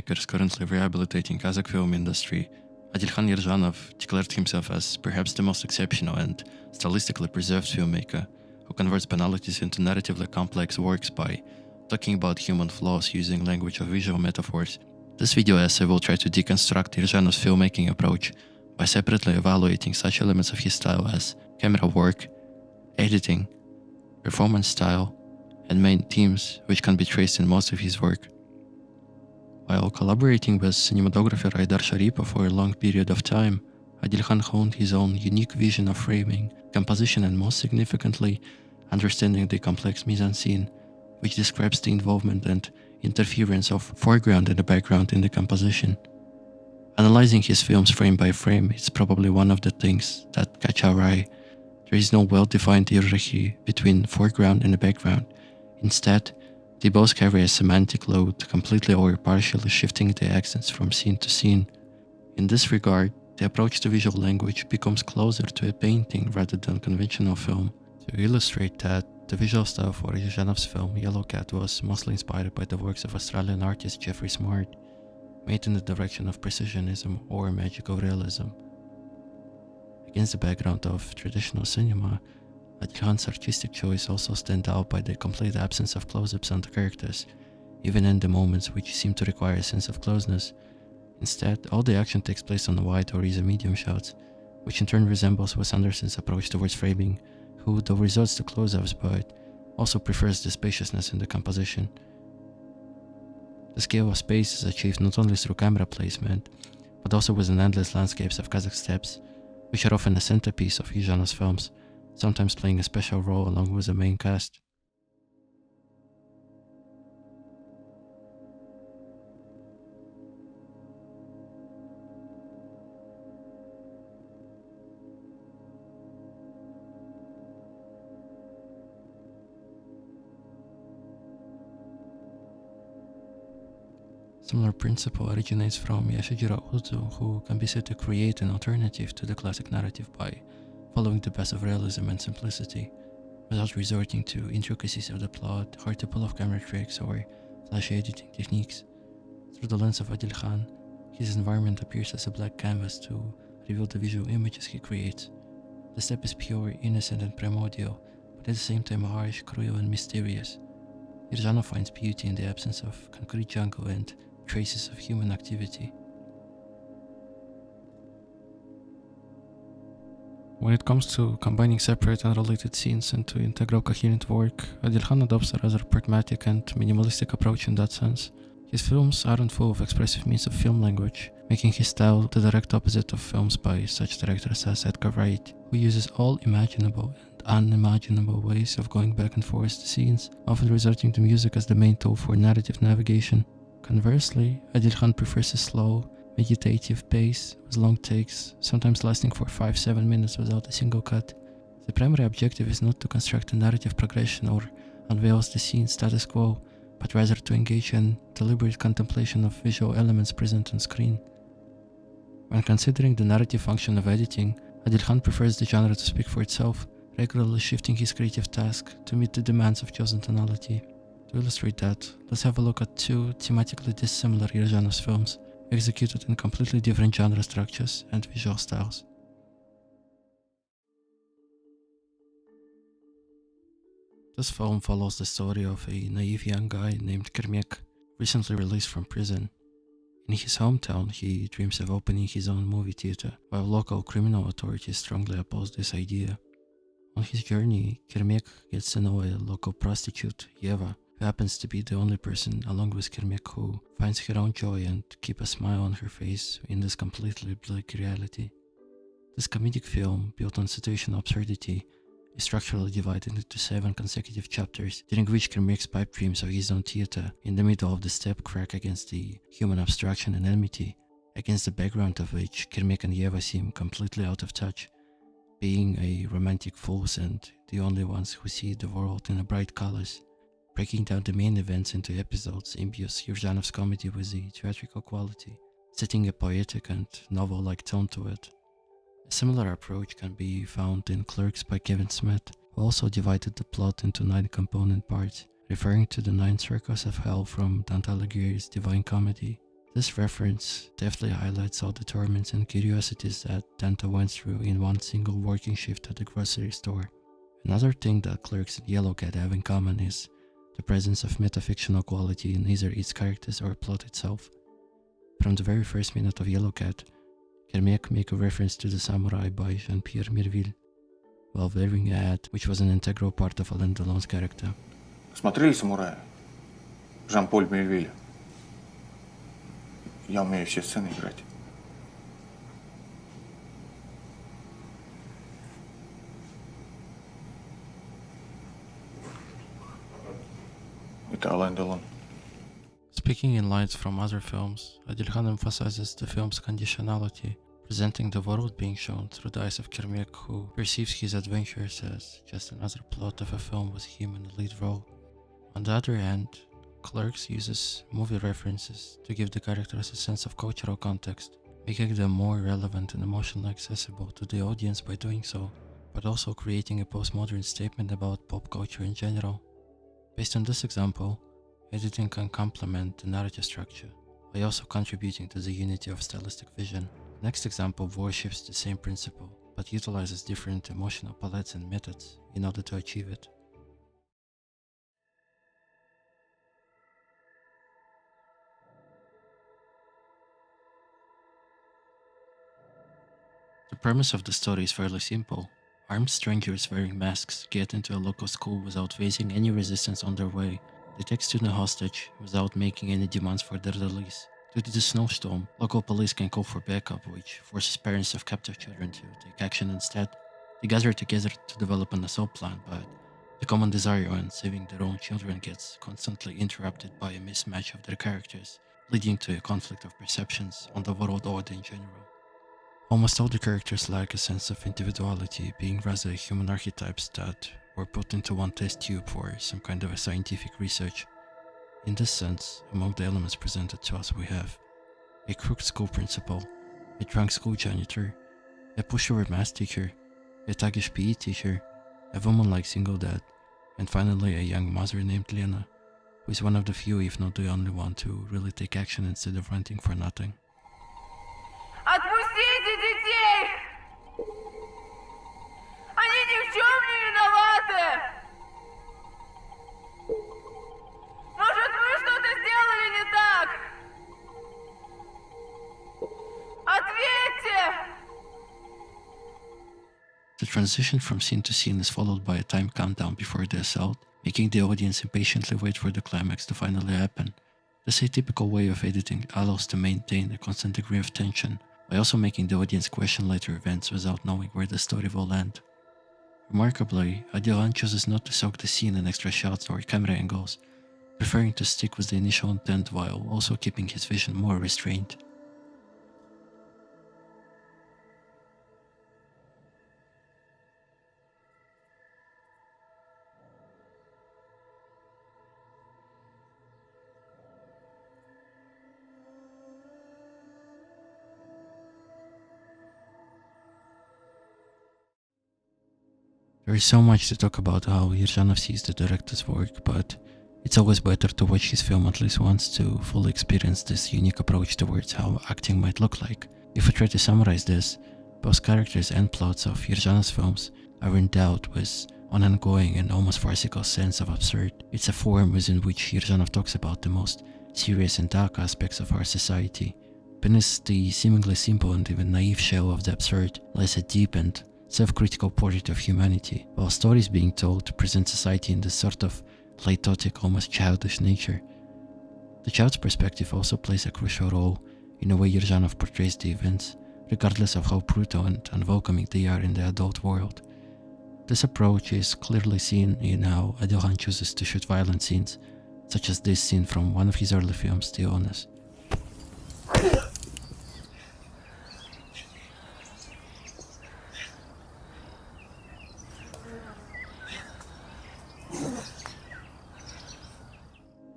filmmakers currently rehabilitating Kazakh film industry, Adilkhan Yerzhanov declared himself as perhaps the most exceptional and stylistically preserved filmmaker who converts banalities into narratively complex works by talking about human flaws using language of visual metaphors. This video essay will try to deconstruct Yerzhanov's filmmaking approach by separately evaluating such elements of his style as camera work, editing, performance style, and main themes which can be traced in most of his work. While collaborating with cinematographer Aidar Sharipov for a long period of time, Adilkhan honed his own unique vision of framing, composition, and most significantly, understanding the complex mise-en-scene, which describes the involvement and interference of foreground and the background in the composition. Analyzing his films frame by frame is probably one of the things that catch our eye. There is no well-defined hierarchy between foreground and the background. Instead, they both carry a semantic load, completely or partially shifting the accents from scene to scene. In this regard, the approach to visual language becomes closer to a painting rather than conventional film. To illustrate that, the visual style for Yerzhanov's film Yellow Cat was mostly inspired by the works of Australian artist Jeffrey Smart, made in the direction of precisionism or magical realism. Against the background of traditional cinema, Adilkhan's artistic choice also stands out by the complete absence of close-ups on the characters, even in the moments which seem to require a sense of closeness. Instead, all the action takes place on wide or easy medium shots, which in turn resembles Wes Anderson's approach towards framing, who though resorts to close-ups but also prefers the spaciousness in the composition. The scale of space is achieved not only through camera placement, but also within endless landscapes of Kazakh steppes, which are often the centerpiece of Yerzhanov's films, sometimes playing a special role along with the main cast. Similar principle originates from Yashijiro Ozu, who can be said to create an alternative to the classic narrative by following the path of realism and simplicity, without resorting to intricacies of the plot, hard-to-pull-off camera tricks, or flashy editing techniques. Through the lens of Adilkhan, his environment appears as a blank canvas to reveal the visual images he creates. The step is pure, innocent, and primordial, but at the same time harsh, cruel, and mysterious. Yerzhanov finds beauty in the absence of concrete jungle and traces of human activity. When it comes to combining separate and related scenes into integral coherent work, Adilkhan adopts a rather pragmatic and minimalistic approach in that sense. His films aren't full of expressive means of film language, making his style the direct opposite of films by such directors as Edgar Wright, who uses all imaginable and unimaginable ways of going back and forth to scenes, often resorting to music as the main tool for narrative navigation. Conversely, Adilkhan prefers a slow, meditative pace with long takes, sometimes lasting for 5-7 minutes without a single cut. The primary objective is not to construct a narrative progression or unveil the scene's status quo, but rather to engage in deliberate contemplation of visual elements present on screen. When considering the narrative function of editing, Adilkhan prefers the genre to speak for itself, regularly shifting his creative task to meet the demands of chosen tonality. To illustrate that, let's have a look at two thematically dissimilar Yerzhanov's films, executed in completely different genre structures and visual styles. This film follows the story of a naive young guy named Kermek, recently released from prison. In his hometown, he dreams of opening his own movie theater, while local criminal authorities strongly oppose this idea. On his journey, Kermek gets to know a local prostitute, Yeva, who happens to be the only person along with Kermek who finds her own joy and keep a smile on her face in this completely bleak reality. This comedic film, built on situational absurdity, is structurally divided into 7 consecutive chapters, during which Kermek's pipe dreams of his own theater in the middle of the steppe crack against the human abstraction and enmity, against the background of which Kermek and Yeva seem completely out of touch, being a romantic fools and the only ones who see the world in bright colors. Breaking down the main events into episodes imbues Yerzhanov's comedy with a theatrical quality, setting a poetic and novel-like tone to it. A similar approach can be found in Clerks by Kevin Smith, who also divided the plot into 9 component parts, referring to the 9 circles of hell from Dante Alighieri's Divine Comedy. This reference deftly highlights all the torments and curiosities that Dante went through in one single working shift at the grocery store. Another thing that Clerks and Yellowcat have in common is the presence of metafictional quality in either its characters or plot itself. From the very first minute of Yellowcat, Kermec make a reference to the samurai by Jean-Pierre Mirville, while wearing a hat which was an integral part of Alain Delon's character. Смотрели «Самурая»? Жан-Поль Мельвилля. Я умею все сцены играть. Это Alain Delon. Speaking in lines from other films, Adilkhan emphasizes the film's conditionality, presenting the world being shown through the eyes of Kermec, who perceives his adventures as just another plot of a film with him in the lead role. On the other hand, Clerks uses movie references to give the characters a sense of cultural context, making them more relevant and emotionally accessible to the audience by doing so, but also creating a postmodern statement about pop culture in general. Based on this example, editing can complement the narrative structure, by also contributing to the unity of stylistic vision. The next example worships the same principle, but utilizes different emotional palettes and methods in order to achieve it. The premise of the story is fairly simple. Armed strangers wearing masks get into a local school without facing any resistance on their way. They take student hostage without making any demands for their release. Due to the snowstorm, local police can call for backup, which forces parents of captive children to take action instead. They gather together to develop an assault plan, but the common desire on saving their own children gets constantly interrupted by a mismatch of their characters, leading to a conflict of perceptions on the world order in general. Almost all the characters lack a sense of individuality, being rather human archetypes that were put into one test tube for some kind of a scientific research. In this sense, among the elements presented to us we have a crooked school principal, a drunk school janitor, a pushover math teacher, a thuggish PE teacher, a woman-like single dad, and finally a young mother named Lena, who is one of the few, if not the only one, to really take action instead of ranting for nothing. Отпустите детей! Они ни в чем не виноваты! Может, вы что-то сделали не так? Ответьте! The transition from scene to scene is followed by a time countdown before the assault, making the audience impatiently wait for the climax to finally happen. This atypical way of editing allows to maintain a constant degree of tension, by also making the audience question later events without knowing where the story will end. Remarkably, Adilkhan chooses not to soak the scene in extra shots or camera angles, preferring to stick with the initial intent while also keeping his vision more restrained. There is so much to talk about how Yerzhanov sees the director's work, but it's always better to watch his film at least once to fully experience this unique approach towards how acting might look like. If I try to summarize this, both characters and plots of Yerzhanov's films are endowed with an ongoing and almost farcical sense of absurd. It's a form within which Yerzhanov talks about the most serious and dark aspects of our society. Beneath the seemingly simple and even naive shell of the absurd lies a deep and self-critical portrait of humanity, while stories being told to present society in this sort of lighthearted, almost childish nature. The child's perspective also plays a crucial role in the way Yerzhanov portrays the events, regardless of how brutal and unwelcoming they are in the adult world. This approach is clearly seen in how Adilkhan chooses to shoot violent scenes, such as this scene from one of his early films, The Honest.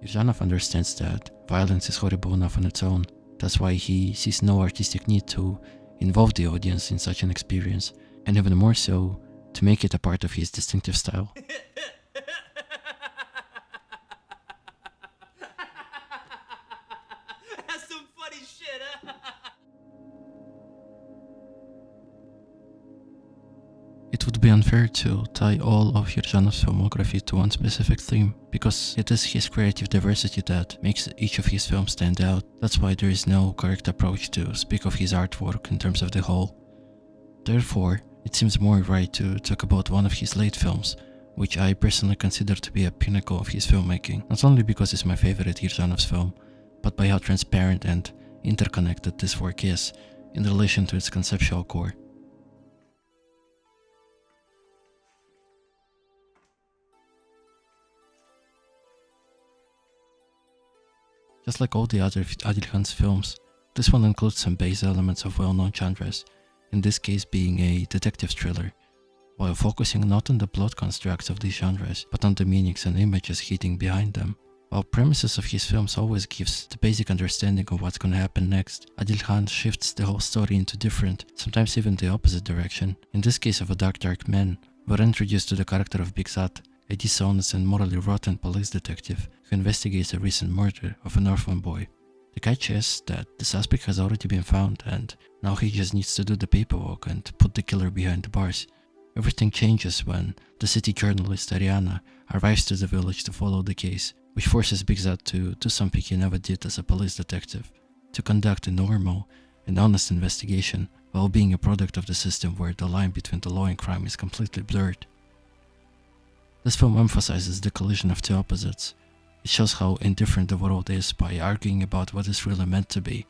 Yerzhanov understands that violence is horrible enough on its own. That's why he sees no artistic need to involve the audience in such an experience, and even more so, to make it a part of his distinctive style. That's some funny It would be unfair to tie all of Yerzhanov's filmography to one specific theme, because it is his creative diversity that makes each of his films stand out. That's why there is no correct approach to speak of his artwork in terms of the whole. Therefore, it seems more right to talk about one of his late films, which I personally consider to be a pinnacle of his filmmaking, not only because it's my favorite Yerzhanov's film, but by how transparent and interconnected this work is in relation to its conceptual core. Just like all the other Adilkhan's films, this one includes some base elements of well-known genres, in this case being a detective thriller, while focusing not on the plot constructs of these genres, but on the meanings and images hidden behind them. While premises of his films always gives the basic understanding of what's gonna happen next, Adilkhan shifts the whole story into different, sometimes even the opposite direction. In this case of A Dark Man, we're introduced to the character of Bigzat, a dishonest and morally rotten police detective who investigates a recent murder of an orphan boy. The catch is that the suspect has already been found and now he just needs to do the paperwork and put the killer behind the bars. Everything changes when the city journalist Ariana arrives to the village to follow the case, which forces Bigzat to do something he never did as a police detective, to conduct a normal and honest investigation while being a product of the system where the line between the law and crime is completely blurred. This film emphasizes the collision of two opposites. It shows how indifferent the world is by arguing about what is really meant to be.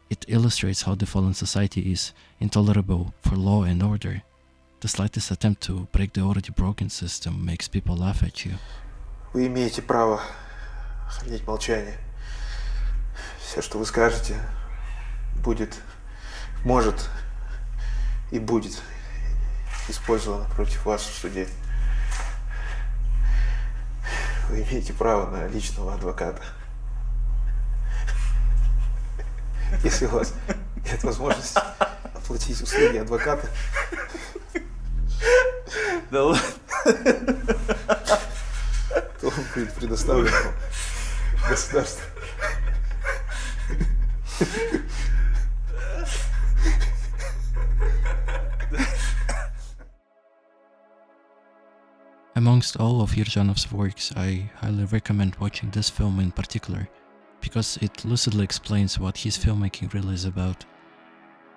It illustrates how the fallen society is intolerable for law and order. The slightest attempt to break the already broken system makes people laugh at you. Вы имеете право хранить молчание. Все, что вы скажете, может и будет использовано против вас в суде. Вы имеете право на личного адвоката. Если у вас нет возможности оплатить услуги адвоката, Да ладно. то он будет предоставлен вам государству. Amongst all of Yerzhanov's works, I highly recommend watching this film in particular, because it lucidly explains what his filmmaking really is about.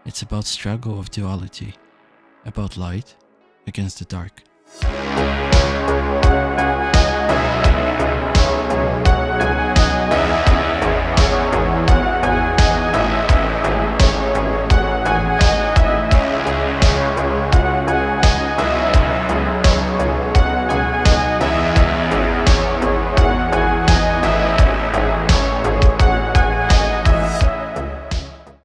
It's about struggle of duality, about light against the dark.